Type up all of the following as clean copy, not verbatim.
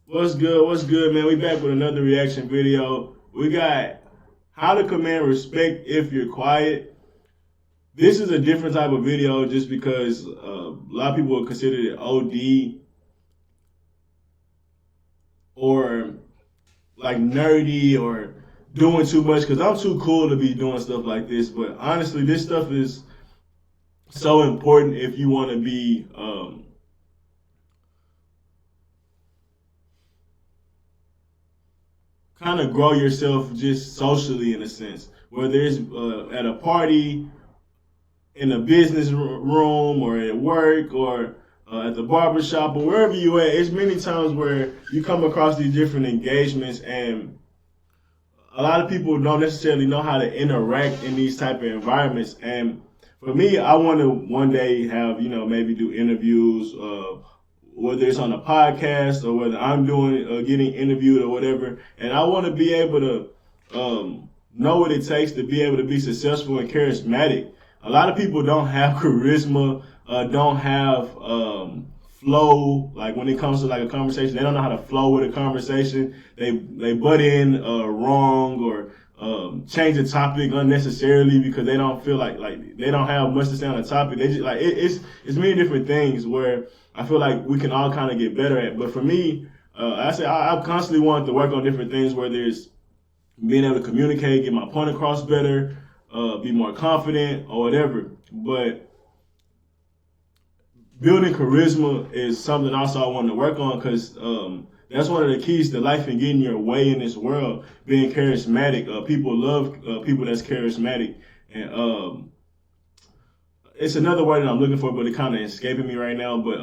What's good? What's good, man? We back with another reaction video. We got how to command respect if you're quiet. This is a different type of video just because a lot of people consider it OD or like nerdy or doing too much because I'm too cool to be doing stuff like this. But honestly, this stuff is so important if you want to be kind of grow yourself just socially in a sense. Whether it's at a party, in a business room, or at work, or at the barber shop, or wherever you at, it's many times where you come across these different engagements, and a lot of people don't necessarily know how to interact in these type of environments. And for me, I want to one day have maybe do interviews, whether it's on a podcast or whether I'm doing getting interviewed or whatever. And I want to be able to know what it takes to be able to be successful and charismatic. A lot of people don't have charisma, don't have flow. Like when it comes to like a conversation, they don't know how to flow with a conversation. They butt in wrong or change the topic unnecessarily because they don't feel like they don't have much to say on the topic. They just like it's many different things where I feel like we can all kind of get better at. But for me, I've constantly wanted to work on different things, whether it's being able to communicate, get my point across better, be more confident or whatever. But building charisma is something also I want to work on because that's one of the keys to life and getting your way in this world. Being charismatic, people love people that's charismatic, and it's another word that I'm looking for, but it kind of escaping me right now. But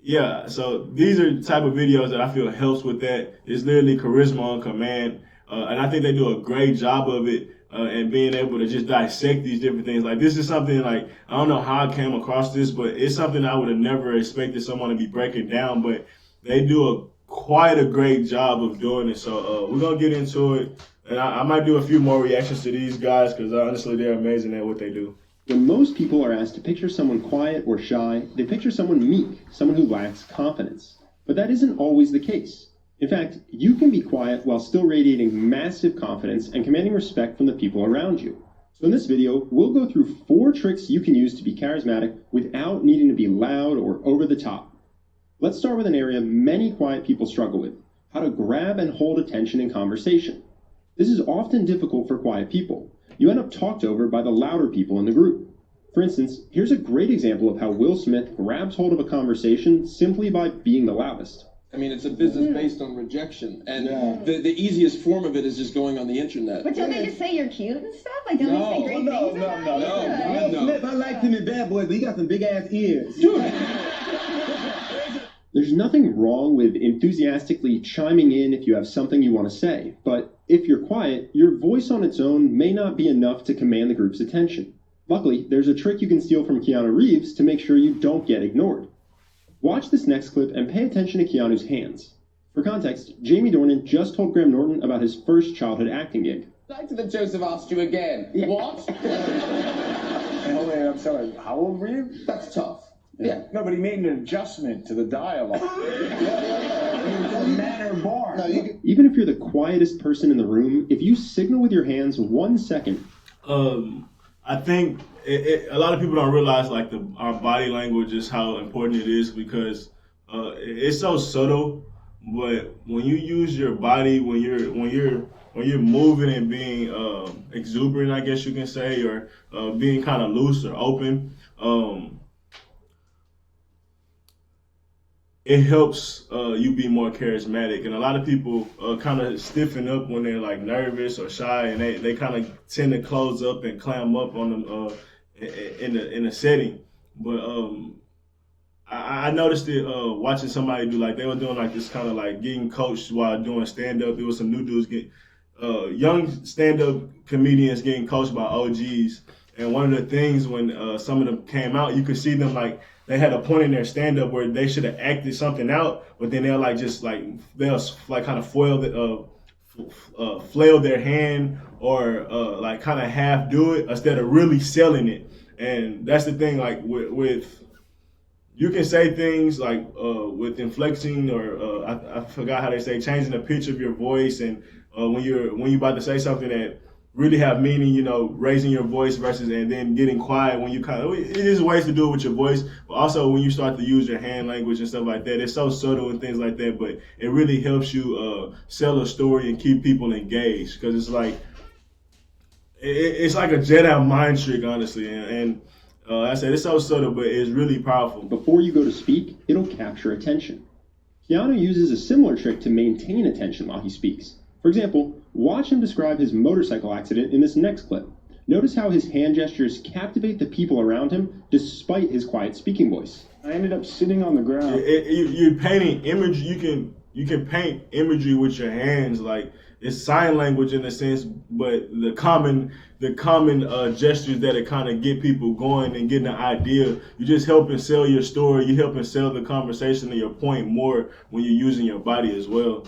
yeah, so these are the type of videos that I feel helps with that. It's literally charisma on command, and I think they do a great job of it. And being able to just dissect these different things. Like this is something like, I don't know how I came across this, but it's something I would have never expected someone to be breaking down, but they do quite a great job of doing it. So we're going to get into it. And I might do a few more reactions to these guys because honestly, they're amazing at what they do. When most people are asked to picture someone quiet or shy, they picture someone meek, someone who lacks confidence. But that isn't always the case. In fact, you can be quiet while still radiating massive confidence and commanding respect from the people around you. So in this video, we'll go through 4 tricks you can use to be charismatic without needing to be loud or over the top. Let's start with an area many quiet people struggle with: how to grab and hold attention in conversation. This is often difficult for quiet people. You end up talked over by the louder people in the group. For instance, here's a great example of how Will Smith grabs hold of a conversation simply by being the loudest. I mean, it's a business based on rejection, and the easiest form of it is just going on the internet. But don't they just say you're cute and stuff? Like, don't they say great things about you? Will Smith, I like him in Bad Boys, but he got some big ass ears. There's nothing wrong with enthusiastically chiming in if you have something you want to say, but if you're quiet, your voice on its own may not be enough to command the group's attention. Luckily, there's a trick you can steal from Keanu Reeves to make sure you don't get ignored. Watch this next clip and pay attention to Keanu's hands. For context, Jamie Dornan just told Graham Norton about his first childhood acting gig. Back to the Joseph asked you again. Yeah. What? Oh, wait, I'm sorry. How old were you? That's tough. Yeah. No, but he made an adjustment to the dialogue. A manner bar. No, Even if you're the quietest person in the room, if you signal with your hands 1 second. I think a lot of people don't realize like our body language is how important it is because it's so subtle. But when you use your body, when you're moving and being exuberant, I guess you can say, or being kind of loose or open, it helps you be more charismatic. And a lot of people kind of stiffen up when they're like nervous or shy, and they kind of tend to close up and clam up on them in a setting. But I noticed it watching somebody do, like they were doing like this kind of like getting coached while doing stand up. There was some new dudes getting young stand up comedians getting coached by OGs. And one of the things when some of them came out, you could see them like they had a point in their stand up where they should have acted something out, but then they'll like just like they'll like kind of flail their hand or like kind of half do it instead of really selling it. And that's the thing, like with you can say things like with inflection or I forgot how they say changing the pitch of your voice, and when you about to say something that really have meaning, raising your voice versus and then getting quiet when you it is ways to do it with your voice, but also when you start to use your hand language and stuff like that. It's so subtle and things like that, but it really helps you sell a story and keep people engaged, because it's like it's like a Jedi mind trick, honestly, and I said it's so subtle, but it's really powerful. Before you go to speak, it'll capture attention. Keanu uses a similar trick to maintain attention while he speaks. For example, watch him describe his motorcycle accident in this next clip. Notice how his hand gestures captivate the people around him despite his quiet speaking voice. I ended up sitting on the ground. You're painting image. You can paint imagery with your hands, like it's sign language in a sense, but the common gestures that it kind of get people going and getting an idea. You just helping sell your story. You helping sell the conversation and your point more when you're using your body as well.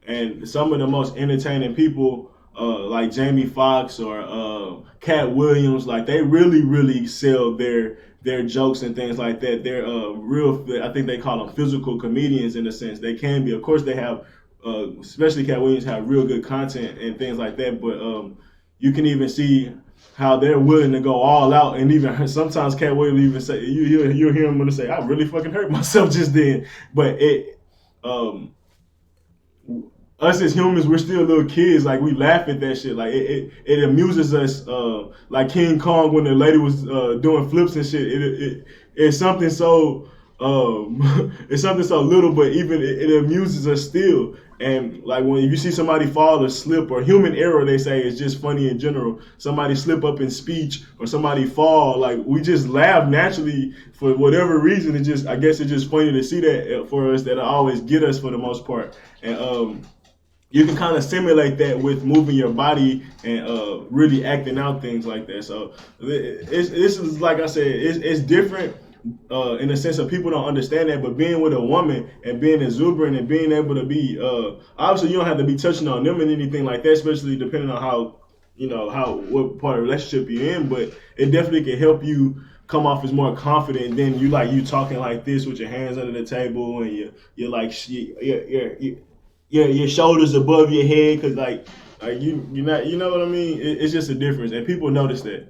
And some of the most entertaining people, like Jamie Foxx or Cat Williams, like they really sell their jokes and things like that. They're real. I think they call them physical comedians in a sense. They can be. Of course, they have, especially Cat Williams, have real good content and things like that. But you can even see how they're willing to go all out, and even sometimes Cat Williams even say you'll hear him when they say, "I really fucking hurt myself just then." But us as humans, we're still little kids. Like we laugh at that shit. Like it amuses us. Like King Kong when the lady was doing flips and shit. It's something so it's something so little, but even it amuses us still. And like when you see somebody fall or slip, or human error, they say it's just funny in general. Somebody slip up in speech or somebody fall, like we just laugh naturally for whatever reason. I guess it's just funny to see that for us. That'll always get us for the most part. And you can kind of simulate that with moving your body and really acting out things like that. So this is, like I said, it's different in the sense of people don't understand that, but being with a woman and being exuberant and being able to be, obviously you don't have to be touching on them and anything like that, especially depending on what part of the relationship you're in, but it definitely can help you come off as more confident than you talking like this with your hands under the table and you're like, your shoulders above your head, because you're not, you know what I mean? It's just a difference, and people notice that.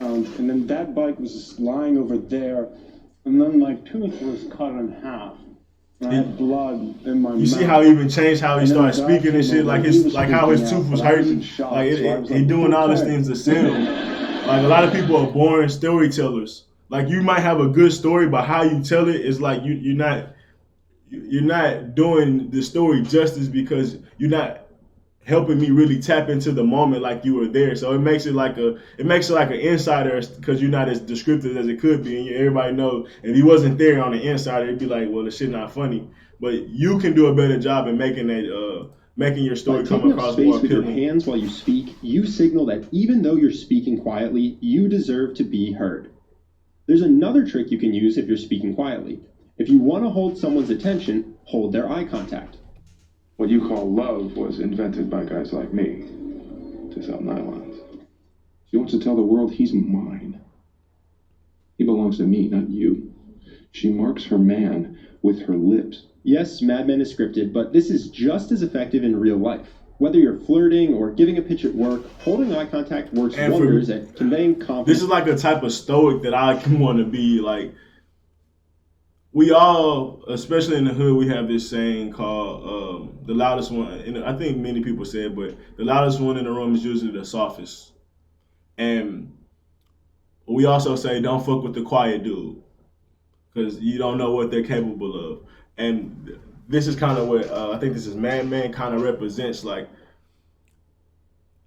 And then that bike was just lying over there, and then my tooth was cut in half. And I had blood in my mouth. You see how he even changed how he started speaking and shit, like how his tooth was hurting. He doing all these things to sell. Like a lot of people are born storytellers. Like you might have a good story, but how you tell it is like you're not doing the story justice, because you're not helping me really tap into the moment like you were there. So it makes it like an insider, because you're not as descriptive as it could be, and everybody knows if he wasn't there on the insider, it'd be like, well, the shit not funny. But you can do a better job in making your story come across more appealing. With your hands while you speak, you signal that even though you're speaking quietly, you deserve to be heard. There's another trick you can use if you're speaking quietly. If you want to hold someone's attention, hold their eye contact. What you call love was invented by guys like me to sell nylons. She wants to tell the world he's mine. He belongs to me, not you. She marks her man with her lips. Yes, Mad Men is scripted, but this is just as effective in real life. Whether you're flirting or giving a pitch at work, holding eye contact works wonders at conveying confidence. This is like a type of stoic that I want to be like. We all, especially in the hood, we have this saying called the loudest one. And I think many people say it, but the loudest one in the room is usually the softest. And we also say, don't fuck with the quiet dude, because you don't know what they're capable of. And this is kind of what I think this is Mad Men kind of represents. Like,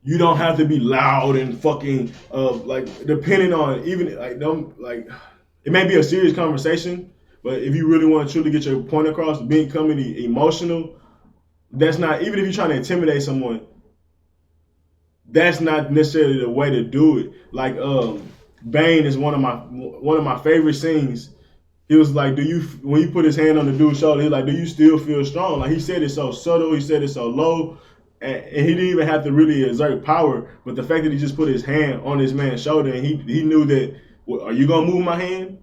you don't have to be loud and fucking like depending on even like them, like it may be a serious conversation. But if you really want to truly get your point across, becoming emotional, that's not, even if you're trying to intimidate someone, that's not necessarily the way to do it. Like Bane is one of my favorite scenes. He was like, when you put his hand on the dude's shoulder, he's like, do you still feel strong? Like he said it so subtle, he said it so low, and he didn't even have to really exert power. But the fact that he just put his hand on this man's shoulder and he knew that, well, are you gonna move my hand?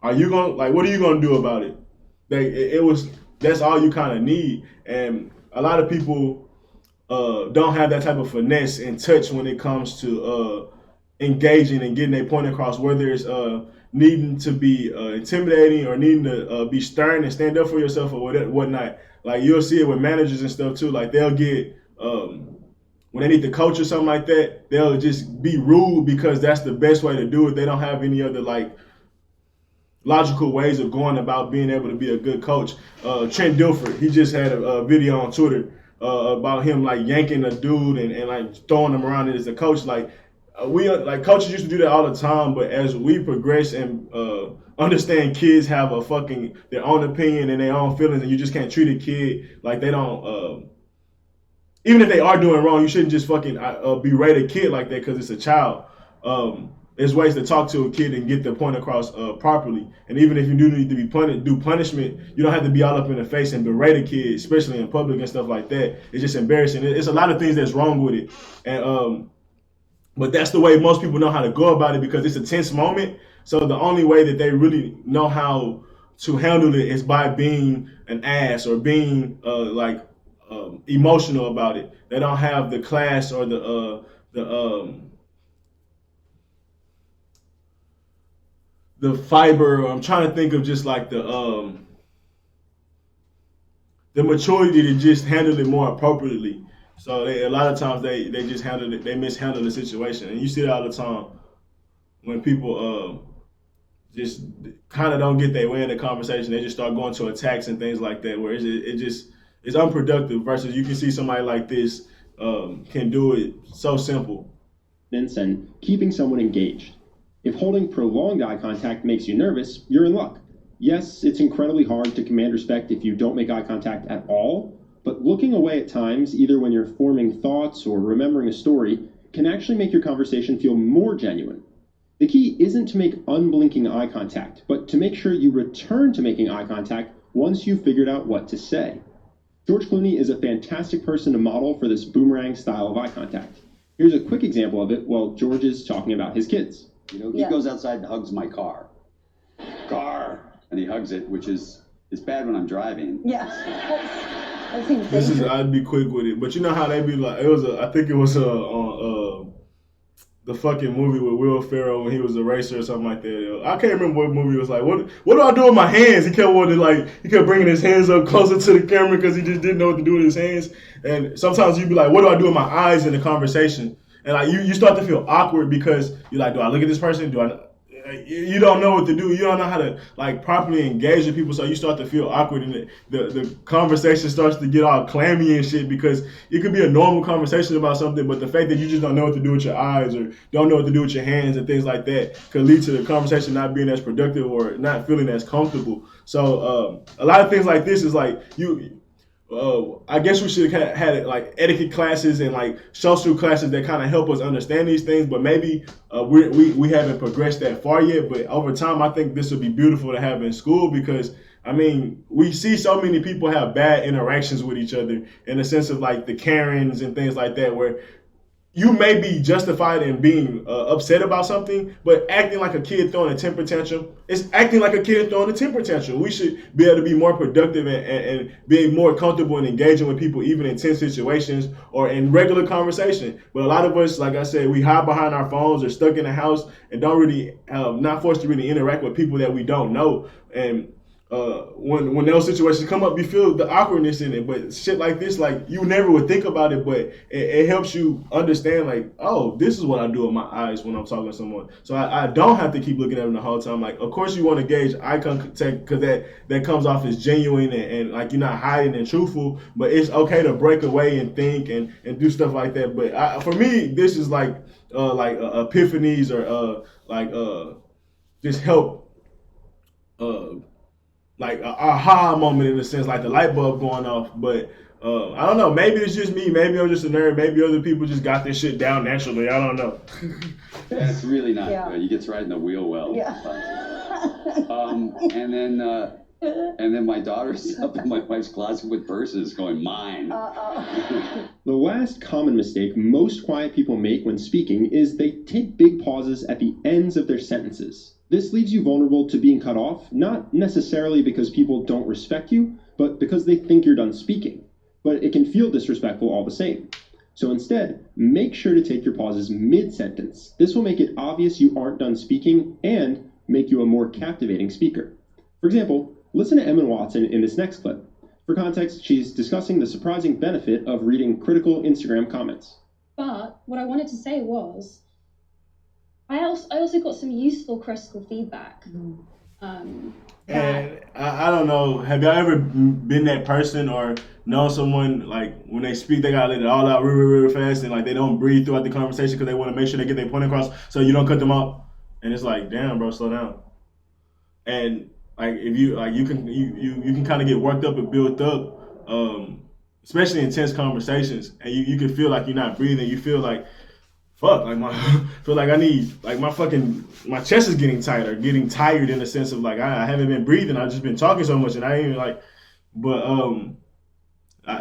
Are you gonna what are you gonna do about it? That's all you kind of need, and a lot of people don't have that type of finesse and touch when it comes to engaging and getting their point across, whether it's needing to be intimidating or needing to be stern and stand up for yourself or whatnot. Like you'll see it with managers and stuff too. Like they'll get when they need to coach or something like that, they'll just be rude because that's the best way to do it. They don't have any other logical ways of going about being able to be a good coach. Trent Dilfer, he just had a video on Twitter about him yanking a dude and throwing him around as a coach. Coaches used to do that all the time, but as we progress and understand kids have their own opinion and their own feelings, and you just can't treat a kid like they don't. Even if they are doing wrong, you shouldn't just berate a kid like that because it's a child. There's ways to talk to a kid and get the point across properly. And even if you do need to be do punishment, you don't have to be all up in the face and berate a kid, especially in public and stuff like that. It's just embarrassing. It's a lot of things that's wrong with it. And but that's the way most people know how to go about it because it's a tense moment. So the only way that they really know how to handle it is by being an ass or being emotional about it. They don't have the class or the fiber. I'm trying to think of just the maturity to just handle it more appropriately. So a lot of times they just mishandle the situation, and you see that all the time when people just kind of don't get their way in the conversation. They just start going to attacks and things like that, where it's unproductive. Versus you can see somebody like this can do it so simple. And keeping someone engaged. If holding prolonged eye contact makes you nervous, you're in luck. Yes, it's incredibly hard to command respect if you don't make eye contact at all, but looking away at times, either when you're forming thoughts or remembering a story, can actually make your conversation feel more genuine. The key isn't to make unblinking eye contact, but to make sure you return to making eye contact once you've figured out what to say. George Clooney is a fantastic person to model for this boomerang style of eye contact. Here's a quick example of it while George is talking about his kids. He goes outside and hugs my car. And he hugs it, which is bad when I'm driving. Yeah. I'd be quick with it, but you know how they be like. I think it was on the fucking movie with Will Ferrell when he was a racer or something like that. I can't remember what movie it was like. What do I do with my hands? He kept bringing his hands up closer to the camera because he just didn't know what to do with his hands. And sometimes you'd be like, what do I do with my eyes in the conversation? And you start to feel awkward because you're like, do I look at this person? You don't know what to do. You don't know how to properly engage with people, so you start to feel awkward, and the conversation starts to get all clammy and shit because it could be a normal conversation about something, but the fact that you just don't know what to do with your eyes or don't know what to do with your hands and things like that could lead to the conversation not being as productive or not feeling as comfortable. So a lot of things like this is I guess we should have had etiquette classes and social classes that kind of help us understand these things, but maybe we haven't progressed that far yet. But over time, I think this would be beautiful to have in school because, we see so many people have bad interactions with each other in the sense of the Karens and things like that, where you may be justified in being upset about something, but acting like a kid throwing a temper tantrum is acting like a kid throwing a temper tantrum. We should be able to be more productive and being more comfortable in engaging with people, even in tense situations or in regular conversation. But a lot of us, like I said, we hide behind our phones or stuck in the house and don't really, not forced to really interact with people that we don't know. And when those situations come up, you feel the awkwardness in it. But shit like this, you never would think about it, but it helps you understand, oh, this is what I do with my eyes when I'm talking to someone. So I don't have to keep looking at them the whole time. Of course you want to gauge eye contact because that comes off as genuine and you're not hiding and truthful, but it's okay to break away and think and do stuff like that. But for me, this is epiphanies or just help an aha moment in a sense, the light bulb going off. But I don't know, maybe it's just me, maybe I'm just a nerd, maybe other people just got this shit down naturally, I don't know. That's really not good. He gets right in the wheel well. Yeah. And then And then my daughter's up in my wife's closet with purses going, mine. The last common mistake most quiet people make when speaking is they take big pauses at the ends of their sentences. This leaves you vulnerable to being cut off, not necessarily because people don't respect you, but because they think you're done speaking. But it can feel disrespectful all the same. So instead, make sure to take your pauses mid-sentence. This will make it obvious you aren't done speaking and make you a more captivating speaker. For example, listen to Emma Watson in this next clip. For context, she's discussing the surprising benefit of reading critical Instagram comments. But what I wanted to say was, I also got some useful critical feedback. And I don't know, have y'all ever been that person or know someone, like, when they speak, they gotta let it all out really fast, and like they don't breathe throughout the conversation because they want to make sure they get their point across so you don't cut them off. And it's like, damn, bro, slow down. And like, if you like, you can kind of get worked up and built up, especially in tense conversations, and you can feel like you're not breathing. You feel like, fuck, like feel like I need, like my chest is getting tighter, getting tired in the sense of like I haven't been breathing. I've just been talking so much, and I ain't even like, but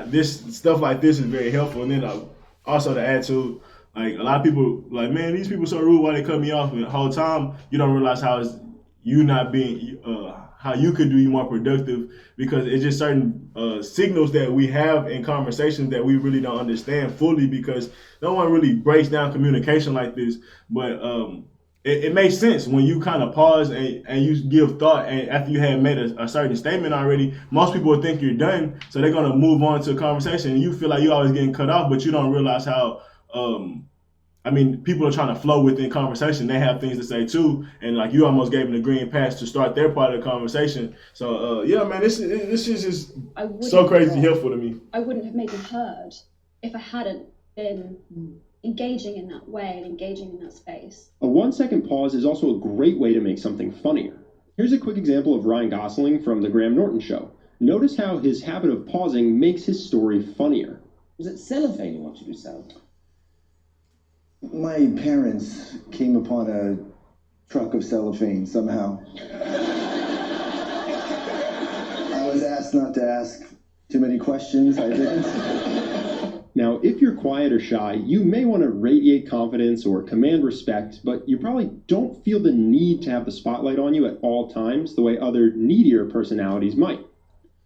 this stuff like this is very helpful. And then also to add to, like, a lot of people like, man, these people so rude, why they cut me off? And the whole time you don't realize how it's you not being how you could be more productive, because it's just certain signals that we have in conversations that we really don't understand fully, because no one really breaks down communication like this. But it makes sense when you kind of pause and you give thought, and after you have made a certain statement already, most people will think you're done, so they're going to move on to a conversation, and you feel like you're always getting cut off, but you don't realize how people are trying to flow within conversation. They have things to say too, and like you almost gave them the green pass to start their part of the conversation. So yeah, man, this is just so crazy helpful to me. I wouldn't have made them heard if I hadn't been engaging in that way and engaging in that space. A 1-second pause is also a great way to make something funnier. Here's a quick example of Ryan Gosling from The Graham Norton Show. Notice how his habit of pausing makes his story funnier. Was it cellophane you wanted to do, Sal? My parents came upon a truck of cellophane somehow. I was asked not to ask too many questions. I didn't. Now, if you're quiet or shy, you may want to radiate confidence or command respect, but you probably don't feel the need to have the spotlight on you at all times the way other needier personalities might.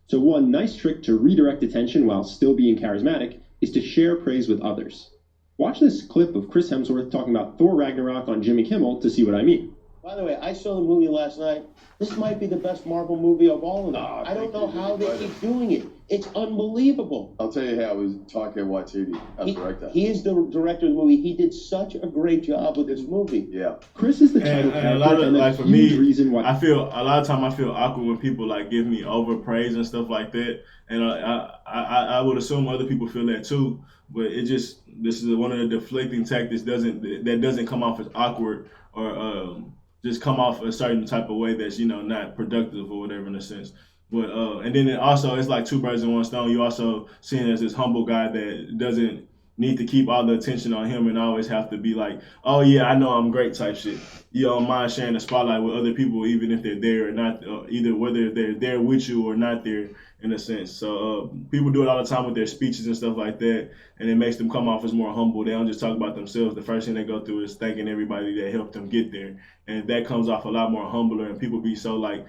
So one nice trick to redirect attention while still being charismatic is to share praise with others. Watch this clip of Chris Hemsworth talking about Thor Ragnarok on Jimmy Kimmel to see what I mean. By the way, I saw the movie last night. This might be the best Marvel movie of all of them. I don't know how they keep doing it. It's unbelievable. I'll tell you how I was talking Waititi as director. He is the director of the movie. He did such a great job with this movie. Yeah. Chris is the title character, and a lot of, and like, for me, reason why I feel a lot of time I feel awkward when people like give me overpraise and stuff like that, and I would assume other people feel that too. But it just, this is one of the deflecting tactics that doesn't come off as awkward or just come off a certain type of way that's, not productive or whatever in a sense. But and then it's like two birds in one stone. You also seen as this humble guy that doesn't need to keep all the attention on him and always have to be like, oh yeah, I know I'm great type shit. You don't mind sharing the spotlight with other people, even if they're there or not, either whether they're there with you or not there in a sense. So people do it all the time with their speeches and stuff like that, and it makes them come off as more humble. They don't just talk about themselves. The first thing they go through is thanking everybody that helped them get there, and that comes off a lot more humbler, and people be so like,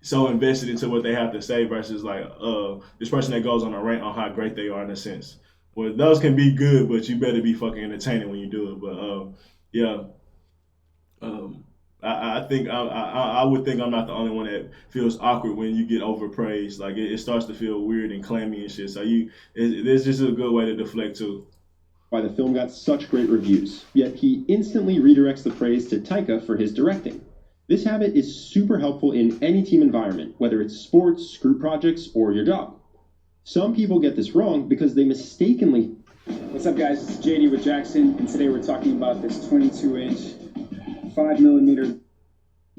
so invested into what they have to say versus like this person that goes on a rant on how great they are in a sense. Well, those can be good, but you better be fucking entertaining when you do it. But I think I would think I'm not the only one that feels awkward when you get overpraised. Like it starts to feel weird and clammy and shit. So it's just a good way to deflect too. Why the film got such great reviews, yet he instantly redirects the praise to Taika for his directing. This habit is super helpful in any team environment, whether it's sports, group projects, or your job. Some people get this wrong because they mistakenly... What's up, guys? It's JD with Jackson, and today we're talking about this 22-inch, 5mm...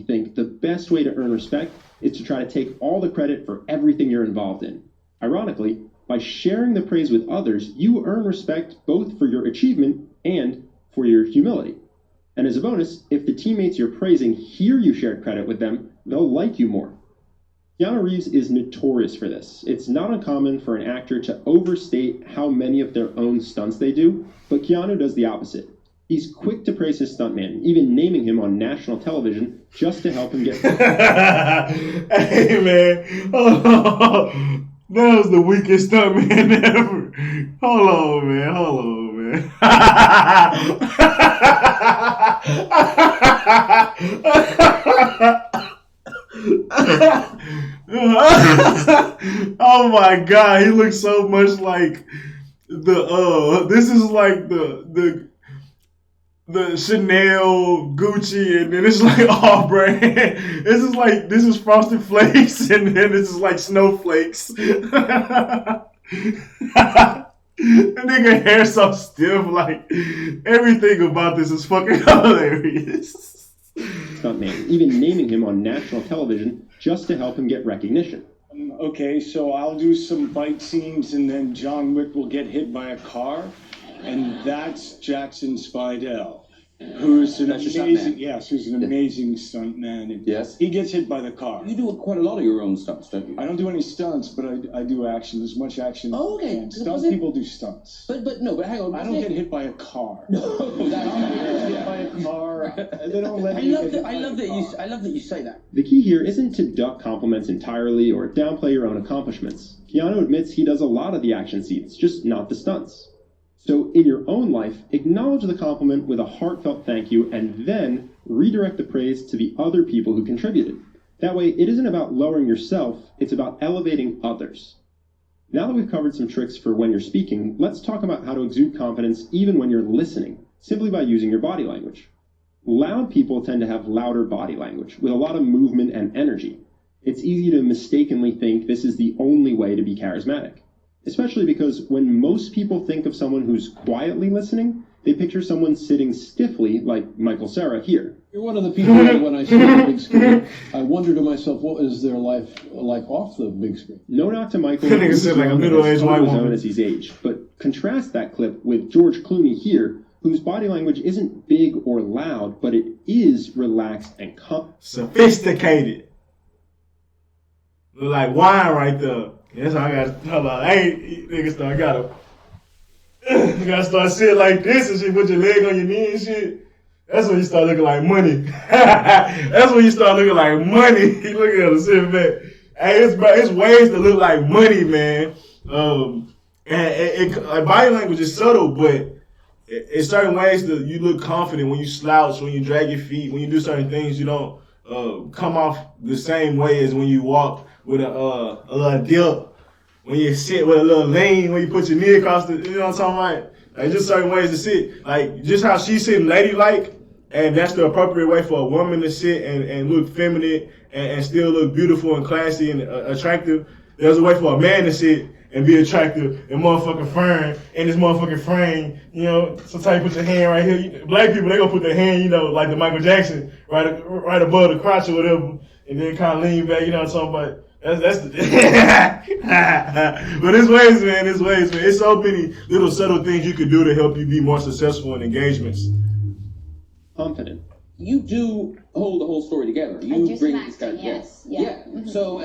think the best way to earn respect is to try to take all the credit for everything you're involved in. Ironically, by sharing the praise with others, you earn respect both for your achievement and for your humility. And as a bonus, if the teammates you're praising hear you shared credit with them, they'll like you more. Keanu Reeves is notorious for this. It's not uncommon for an actor to overstate how many of their own stunts they do, but Keanu does the opposite. He's quick to praise his stuntman, even naming him on national television just to help him get... Hey, man. Oh, that was the weakest stuntman ever. Hold on, man. Oh my God, he looks so much like this is like the Chanel, Gucci, and then it's like off brand. This is Frosted Flakes, and then this is like Snowflakes. That nigga hair so stiff, like everything about this is fucking hilarious. Stuntman, even naming him on national television just to help him get recognition. Okay, so I'll do some fight scenes and then John Wick will get hit by a car, and that's Jackson Spidell, who's an amazing stuntman. And yes. He gets hit by the car. You do quite a lot of your own stunts, don't you? I don't do any stunts, but I do action. As much action. Oh, okay. And stunt people do stunts. But hang on. I don't get hit by a car. No, get hit by a car. They don't let me. I love that you say that. The key here isn't to duck compliments entirely or downplay your own accomplishments. Keanu admits he does a lot of the action scenes, just not the stunts. So in your own life, acknowledge the compliment with a heartfelt thank you and then redirect the praise to the other people who contributed. That way, it isn't about lowering yourself, it's about elevating others. Now that we've covered some tricks for when you're speaking, let's talk about how to exude confidence even when you're listening, simply by using your body language. Loud people tend to have louder body language, with a lot of movement and energy. It's easy to mistakenly think this is the only way to be charismatic. Especially because when most people think of someone who's quietly listening, they picture someone sitting stiffly like Michael Cera here. You're one of the people that when I see the big screen, I wonder to myself, what is their life like off the big screen? No knock to Michael, who's like a middle-aged white woman as he's aged, but contrast that clip with George Clooney here, whose body language isn't big or loud, but it is relaxed and sophisticated. Look like wine right there. That's how I gotta tell her. Hey, nigga, you gotta start sitting like this and shit, put your leg on your knee and shit. That's when you start looking like money. That's when you start looking like money. You look at him sitting back. Hey, it's ways to look like money, man. And body language is subtle, but in certain ways that you look confident when you slouch, when you drag your feet, when you do certain things, you don't come off the same way as when you walk with a little dip, when you sit with a little lean, when you put your knee across the, you know what I'm talking about? Like just certain ways to sit. Like just how she's sitting ladylike, and that's the appropriate way for a woman to sit and look feminine and still look beautiful and classy and attractive. There's a way for a man to sit and be attractive and motherfucking firm in this motherfucking frame. You know, sometimes you put your hand right here. Black people, they gonna put their hand, you know, like the Michael Jackson, right above the crotch or whatever, and then kind of lean back, you know what I'm talking about? That's the but there's ways, man. It's so many little subtle things you could do to help you be more successful in engagements. Confident. You do hold the whole story together. You bring this guy together. Yes. Yeah. Mm-hmm. So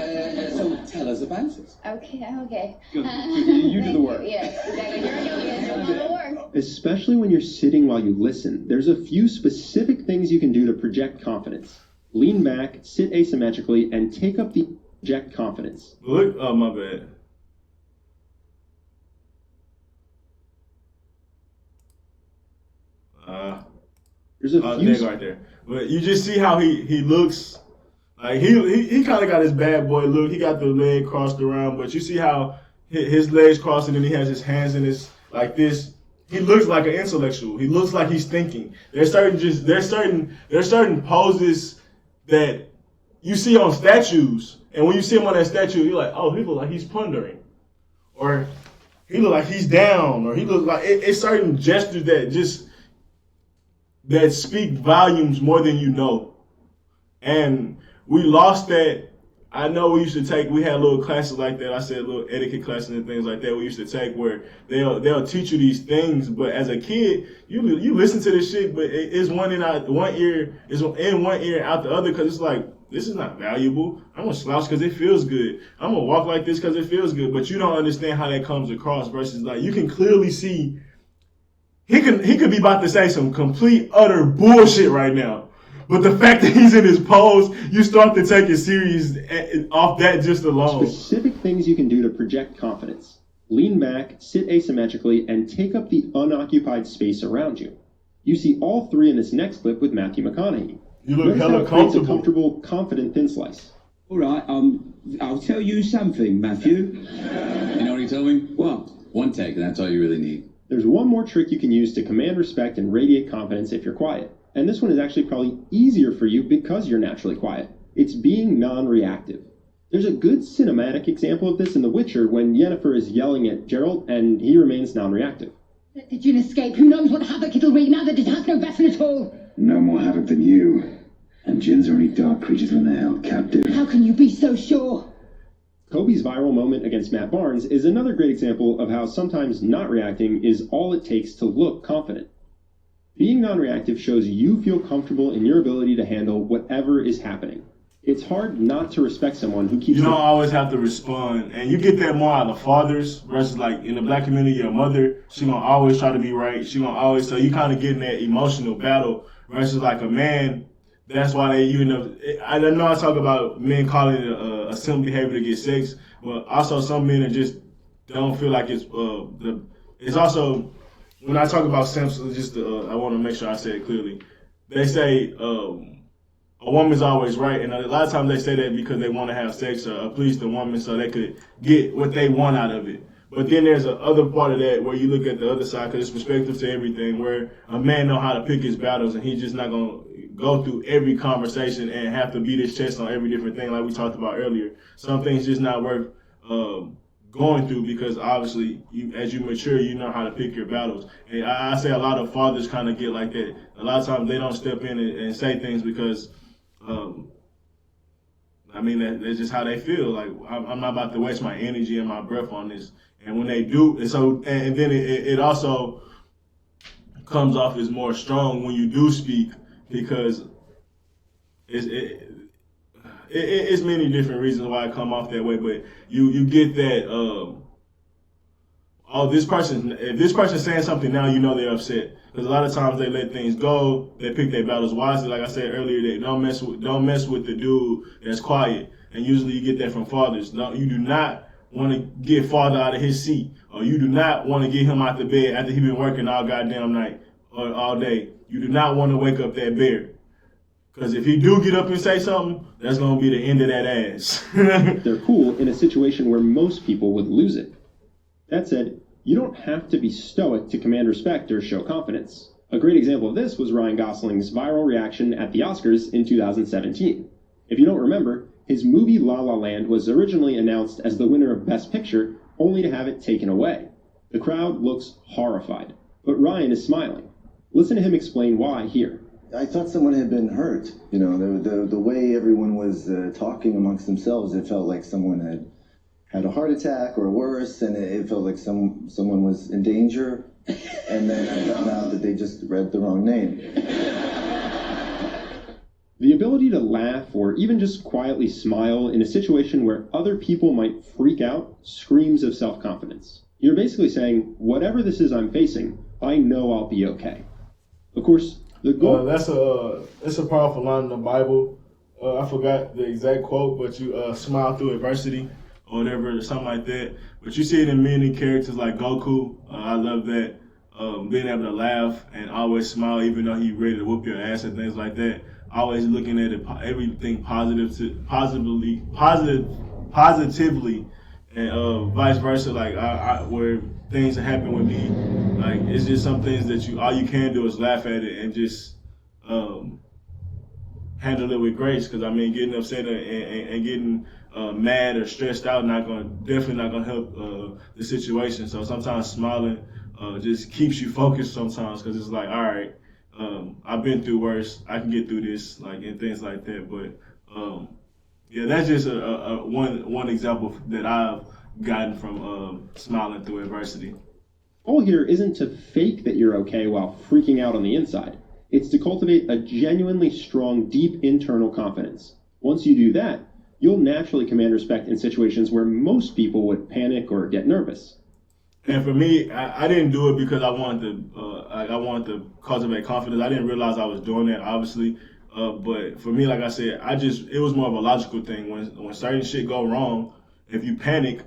tell us about it. Okay. You do the work. Yes, exactly. You're doing the work. Especially when you're sitting while you listen, there's a few specific things you can do to project confidence. Lean back, sit asymmetrically, and take up the project confidence. Look, oh my bad. There's a few right there. But you just see how he looks. Like he kind of got his bad boy look. He got the leg crossed around, but you see how his legs crossed and then he has his hands in his like this. He looks like an intellectual. He looks like he's thinking. There's certain poses that you see on statues, and when you see him on that statue, you're like, oh, he look like he's pondering, or he look like he's down, or he look like it's certain gestures that speak volumes more than you know. And we lost that. I know we had little classes like that. I said little etiquette classes and things like that we used to take where they'll teach you these things, but as a kid, you listen to this shit, but it's one ear is in one ear, out the other, because it's like this is not valuable. I'm gonna slouch because it feels good. I'm gonna walk like this because it feels good. But you don't understand how that comes across. Versus like you can clearly see he could be about to say some complete utter bullshit right now. But the fact that he's in his pose, you start to take it serious off that just alone. Specific things you can do to project confidence. Lean back, sit asymmetrically, and take up the unoccupied space around you. You see all three in this next clip with Matthew McConaughey. You look hella comfortable. A comfortable, confident thin slice. All right, I'll tell you something, Matthew. You know what he told me? What? One take, and that's all you really need. There's one more trick you can use to command respect and radiate confidence if you're quiet. And this one is actually probably easier for you because you're naturally quiet. It's being non-reactive. There's a good cinematic example of this in The Witcher when Yennefer is yelling at Geralt and he remains non-reactive. Let the Djinn escape. Who knows what havoc it'll wreak now that it has no weapon at all? No more havoc than you. And Djinns are only dark creatures when they're held captive. How can you be so sure? Kobe's viral moment against Matt Barnes is another great example of how sometimes not reacting is all it takes to look confident. Being non-reactive shows you feel comfortable in your ability to handle whatever is happening. It's hard not to respect someone who keeps... You don't always have to respond. And you get that more out of fathers versus like in the black community, your mother, she gonna always try to be right. She gonna always... So you kind of get in that emotional battle versus like a man. That's why they, you know... I know I talk about men calling it a simple behavior to get sex, but also some men are just don't feel like it's... It's also... When I talk about simps, just I want to make sure I say it clearly. They say... a woman's always right, and a lot of times they say that because they want to have sex or please the woman so they could get what they want out of it. But then there's a other part of that where you look at the other side because it's perspective to everything, where a man know how to pick his battles and he's just not going to go through every conversation and have to beat his chest on every different thing like we talked about earlier. Some things just not worth going through because obviously as you mature, you know how to pick your battles. And I say a lot of fathers kind of get like that. A lot of times they don't step in and say things because I mean, that's just how they feel. Like, I'm not about to waste my energy and my breath on this. And when they do, and then it also comes off as more strong when you do speak because it's many different reasons why it come off that way. But you get that, if this person's saying something now, you know they're upset. Because a lot of times they let things go, they pick their battles wisely. Like I said earlier, they don't mess with the dude that's quiet. And usually you get that from fathers. No, you do not want to get father out of his seat, or you do not want to get him out the bed after he been working all goddamn night or all day. You do not want to wake up that bear. Because if he do get up and say something, that's going to be the end of that ass. They're cool in a situation where most people would lose it. That said, you don't have to be stoic to command respect or show confidence. A great example of this was Ryan Gosling's viral reaction at the Oscars in 2017. If you don't remember, his movie La La Land was originally announced as the winner of Best Picture, only to have it taken away. The crowd looks horrified, but Ryan is smiling. Listen to him explain why here. I thought someone had been hurt. You know, the way everyone was talking amongst themselves, it felt like someone had a heart attack or worse, and it felt like someone was in danger, and then I found out that they just read the wrong name. The ability to laugh or even just quietly smile in a situation where other people might freak out screams of self-confidence. You're basically saying, whatever this is I'm facing, I know I'll be okay. Of course, the goal... That's a powerful line in the Bible. I forgot the exact quote, but you smile through adversity. Or whatever, something like that. But you see it in many characters like Goku. I love that. Being able to laugh and always smile even though he's ready to whoop your ass and things like that. Always looking at it, everything positively, and vice versa. Like where things happen with me, like it's just some things that all you can do is laugh at it and just handle it with grace. Because I mean, getting upset and getting mad or stressed out definitely not gonna help the situation. So sometimes smiling just keeps you focused sometimes because it's like, all right, I've been through worse, I can get through this, like, and things like that. But yeah, that's just one example that I've gotten from smiling through adversity. The goal here isn't to fake that you're okay while freaking out on the inside. It's to cultivate a genuinely strong, deep internal confidence. Once you do that, you'll naturally command respect in situations where most people would panic or get nervous. And for me, I didn't do it because I wanted to cultivate confidence. I didn't realize I was doing that, obviously. But for me, like I said, it was more of a logical thing. When certain shit go wrong, if you panic,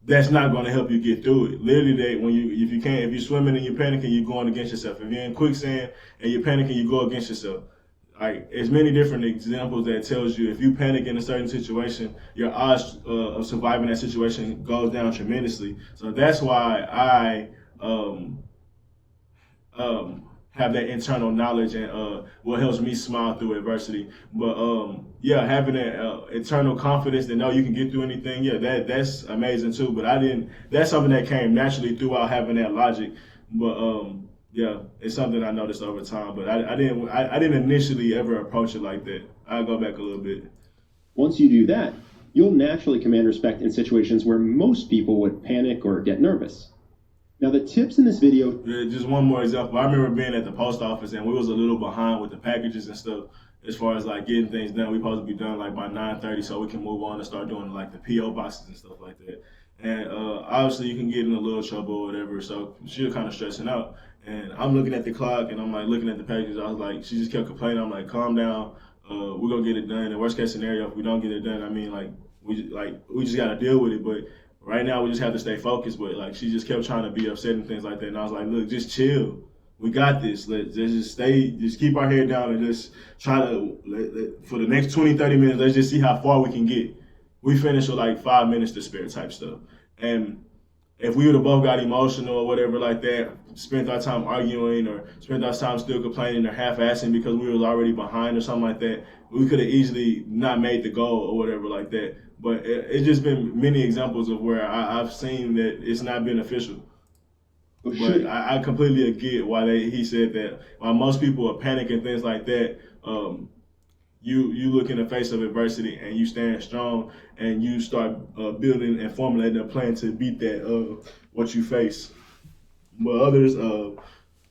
that's not going to help you get through it. Literally, if you're swimming and you're panicking, you're going against yourself. If you're in quicksand and you're panicking, you go against yourself. Like, there's many different examples that tells you if you panic in a certain situation, your odds of surviving that situation goes down tremendously. So that's why I have that internal knowledge and what helps me smile through adversity. But having that internal confidence that know you can get through anything, that's amazing too. But that's something that came naturally throughout having that logic. But it's something I noticed over time, but I didn't initially ever approach it like that. I'll go back a little bit. Once you do that, you'll naturally command respect in situations where most people would panic or get nervous. Now, the tips in this video... Just one more example. I remember being at the post office, and we was a little behind with the packages and stuff as far as, like, getting things done. We supposed to be done, like, by 9:30 so we can move on and start doing, like, the P.O. boxes and stuff like that. And obviously, you can get in a little trouble or whatever, so she was kind of stressing out. And I'm looking at the clock, and I'm, like, looking at the packages. I was like, she just kept complaining. I'm like, calm down. We're going to get it done. The worst case scenario, if we don't get it done, I mean, we just got to deal with it. But right now, we just have to stay focused. But, like, she just kept trying to be upset and things like that. And I was like, look, just chill. We got this. Let's just keep our head down and just try to, for the next 20, 30 minutes, let's just see how far we can get. We finished with, like, 5 minutes to spare type stuff. And if we would have both got emotional or whatever like that, spent our time arguing or spent our time still complaining or half-assing because we was already behind or something like that, we could have easily not made the goal or whatever like that. But it's just been many examples of where I've seen that it's not beneficial. But I completely get why he said that. While most people are panicking, things like that, you look in the face of adversity and you stand strong and you start building and formulating a plan to beat that what you face. But others,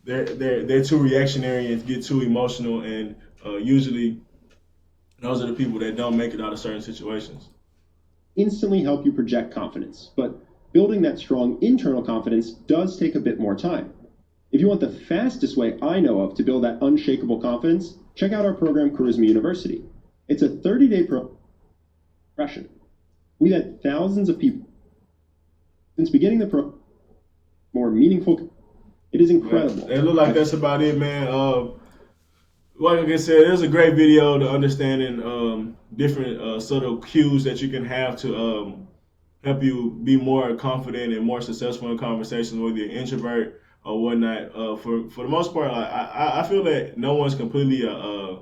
they're too reactionary and get too emotional, and usually those are the people that don't make it out of certain situations. Instantly help you project confidence, but building that strong internal confidence does take a bit more time. If you want the fastest way I know of to build that unshakable confidence, check out our program, Charisma University. It's a 30-day progression. We've had thousands of people since beginning the program. More meaningful. It is incredible. It look like that's about it, man. Like I said, there's a great video to understanding different subtle cues that you can have to help you be more confident and more successful in conversations, whether you're an introvert or whatnot. For the most part, I feel that no one's completely an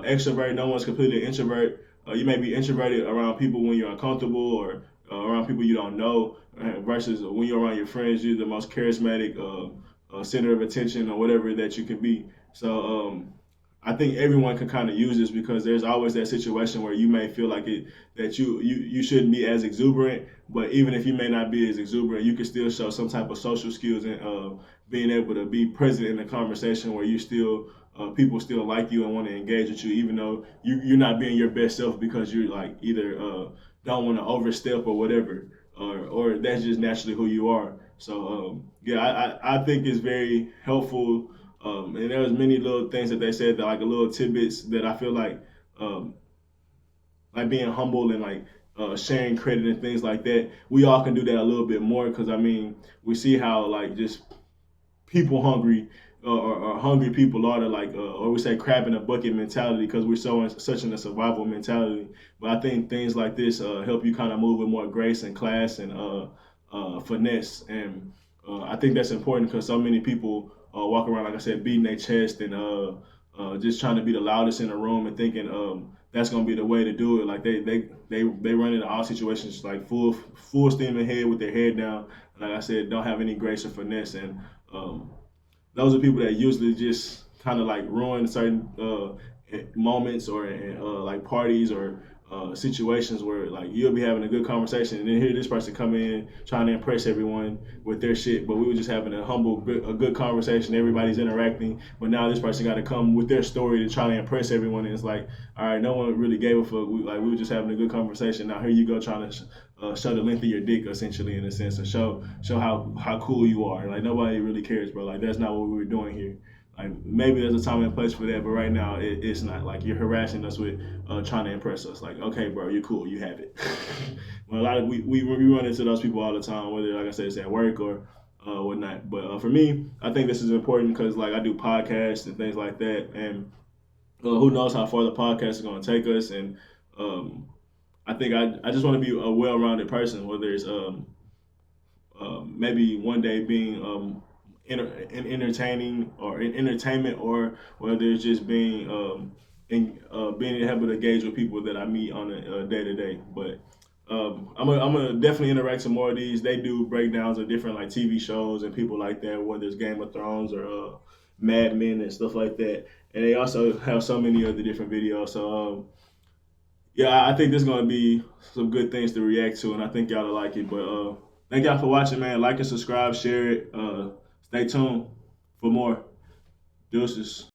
extrovert, no one's completely an introvert. You may be introverted around people when you're uncomfortable or around people you don't know, versus when you're around your friends, you're the most charismatic center of attention or whatever that you can be. So I think everyone can kind of use this because there's always that situation where you may feel like that you shouldn't be as exuberant, but even if you may not be as exuberant, you can still show some type of social skills and being able to be present in the conversation where you still people still like you and want to engage with you, even though you're not being your best self because you're like either don't want to overstep or whatever, or that's just naturally who you are. So I think it's very helpful. And there was many little things that they said, that like a little tidbits that I feel like being humble and like sharing credit and things like that. We all can do that a little bit more because I mean we see how like just people hungry or hungry people are to like or we say crab in a bucket mentality because we're such in a survival mentality. But I think things like this help you kind of move with more grace and class and finesse, and I think that's important because so many people walk around, like I said, beating their chest and just trying to be the loudest in the room and thinking that's gonna be the way to do it. Like they run into all situations like full steam ahead with their head down. Like I said, don't have any grace or finesse, and those are people that usually just kind of like ruin certain moments or like parties or situations where like you'll be having a good conversation and then hear this person come in trying to impress everyone with their shit, but we were just having a good conversation. Everybody's interacting, but now this person got to come with their story to try to impress everyone, and it's like, all right, no one really gave a fuck. We were just having a good conversation. Now here you go trying to show the length of your dick, essentially, in a sense, or show how cool you are. Like nobody really cares, bro. Like that's not what we were doing here. Like maybe there's a time and place for that, but right now it's not. Like you're harassing us with trying to impress us. Like, okay, bro, you're cool, you have it. Well, a lot of we run into those people all the time, whether like I said it's at work or whatnot. But for me, I think this is important because like I do podcasts and things like that, and who knows how far the podcast is going to take us. And I think I just want to be a well-rounded person, whether it's maybe one day being in entertaining or in entertainment, or whether it's just being being able to engage with people that I meet on a day to day. But I'm gonna definitely interact some more of these. They do breakdowns of different like TV shows and people like that, whether it's Game of Thrones or Mad Men and stuff like that. And they also have so many other different videos. So yeah, I think there's gonna be some good things to react to, and I think y'all will like it. But thank y'all for watching, man. Like and subscribe, share it. Stay tuned for more. Deuces.